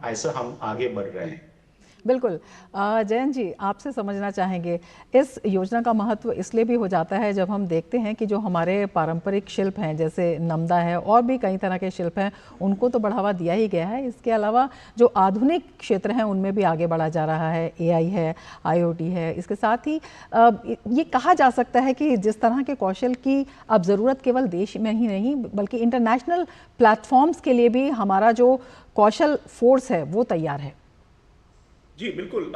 ऐसा हम आगे बढ़ रहे हैं। बिल्कुल। जयंत जी, आपसे समझना चाहेंगे, इस योजना का महत्व इसलिए भी हो जाता है जब हम देखते हैं कि जो हमारे पारंपरिक शिल्प हैं, जैसे नमदा है और भी कई तरह के शिल्प हैं, उनको तो बढ़ावा दिया ही गया है। इसके अलावा जो आधुनिक क्षेत्र हैं उनमें भी आगे बढ़ा जा रहा है, एआई है, आईओटी है। इसके साथ ही ये कहा जा सकता है कि जिस तरह के कौशल की अब ज़रूरत केवल देश में ही नहीं बल्कि इंटरनेशनल प्लेटफॉर्म्स के लिए भी हमारा जो कौशल फोर्स है वो तैयार है। जी बिल्कुल।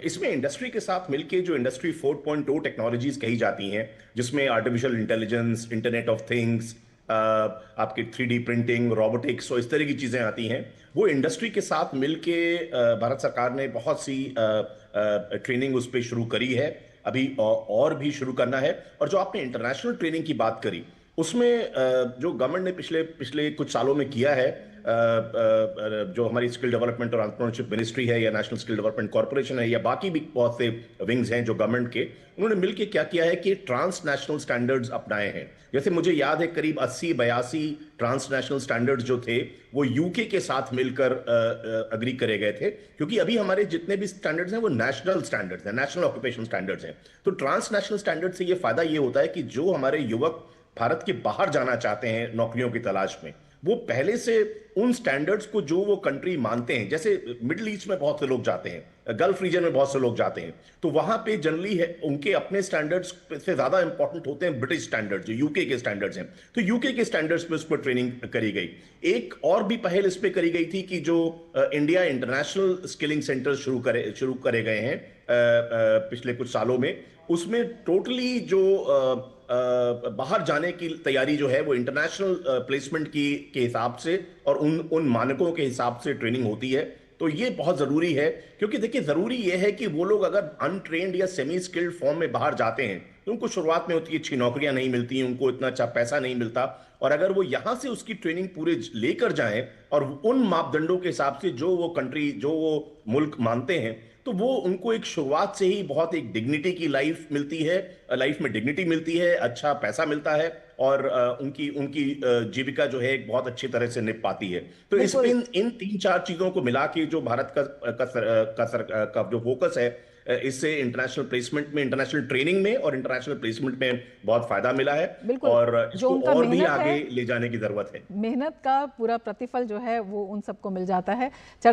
इसमें इंडस्ट्री के साथ मिलके जो इंडस्ट्री 4.0 टेक्नोलॉजीज कही जाती हैं, जिसमें artificial intelligence, internet of things, आपकी 3D प्रिंटिंग, रोबोटिक्स और इस तरह की चीजें आती हैं, वो इंडस्ट्री के साथ मिलके भारत सरकार ने बहुत सी ट्रेनिंग उस पर शुरू करी है। अभी और भी शुरू करना है। और जो आपने इंटरनेशनल ट्रेनिंग की बात करी, उसमें जो गवर्नमेंट ने पिछले पिछले कुछ सालों में किया है, जो हमारी स्किल डेवलपमेंट और एंटरप्रेन्योरशिप मिनिस्ट्री है या नेशनल स्किल डेवलपमेंट कॉर्पोरेशन है या बाकी भी बहुत से विंग्स हैं जो गवर्नमेंट के, उन्होंने मिलकर क्या किया है कि ट्रांसनेशनल स्टैंडर्ड्स अपनाए हैं। जैसे मुझे याद है करीब 80-82 ट्रांसनेशनल स्टैंडर्ड्स जो थे वो यूके के साथ मिलकर अग्री करे गए थे, क्योंकि अभी हमारे जितने भी स्टैंडर्ड्स हैं वो नेशनल स्टैंडर्ड्स हैं, नेशनल ऑक्यूपेशन स्टैंडर्ड्स हैं। तो ट्रांसनेशनल स्टैंडर्ड से ये फायदा ये होता है कि जो हमारे युवक भारत के बाहर जाना चाहते हैं नौकरियों की तलाश में, वो पहले से उन स्टैंडर्ड्स को जो वो कंट्री मानते हैं, जैसे मिडिल ईस्ट में बहुत से लोग जाते हैं, गल्फ रीजन में बहुत से लोग जाते हैं, तो वहां पे जनरली है उनके अपने स्टैंडर्ड्स से ज्यादा इंपॉर्टेंट होते हैं ब्रिटिश स्टैंडर्ड्स, जो यूके के स्टैंडर्ड्स हैं। तो यूके के स्टैंडर्ड्स पे उस पर ट्रेनिंग करी गई। एक और भी पहल इस पे करी गई थी कि जो इंडिया इंटरनेशनल स्किलिंग सेंटर शुरू करे गए हैं पिछले कुछ सालों में, उसमें टोटली जो बाहर जाने की तैयारी जो है वो इंटरनेशनल प्लेसमेंट की के हिसाब से और उन उन मानकों के हिसाब से ट्रेनिंग होती है। तो ये बहुत जरूरी है, क्योंकि देखिए जरूरी ये है कि वो लोग अगर अनट्रेन्ड या सेमी स्किल्ड फॉर्म में बाहर जाते हैं तो उनको शुरुआत में उतनी अच्छी नौकरियां नहीं मिलती, उनको इतना अच्छा पैसा नहीं मिलता। और अगर वो यहां से उसकी ट्रेनिंग पूरे लेकर जाएं और उन मापदंडों के हिसाब से जो वो कंट्री, जो वो मुल्क मानते हैं, तो वो उनको एक शुरुआत से ही बहुत एक डिग्निटी की लाइफ मिलती है, लाइफ में डिग्निटी मिलती है, अच्छा पैसा मिलता है और उनकी उनकी जीविका जो है एक बहुत अच्छी तरह से निभ पाती है। तो इस पे बिल्कुल। इन 3-4 चीजों को मिला के जो भारत का जो फोकस है, इससे इंटरनेशनल प्लेसमेंट में, इंटरनेशनल ट्रेनिंग में और इंटरनेशनल प्लेसमेंट में बहुत फायदा मिला है। बिल्कुल, और जो इसको उनका और भी मेहनत है, आगे ले जाने की जरूरत है। मेहनत का पूरा प्रतिफल जो है वो उन सबको मिल जाता है।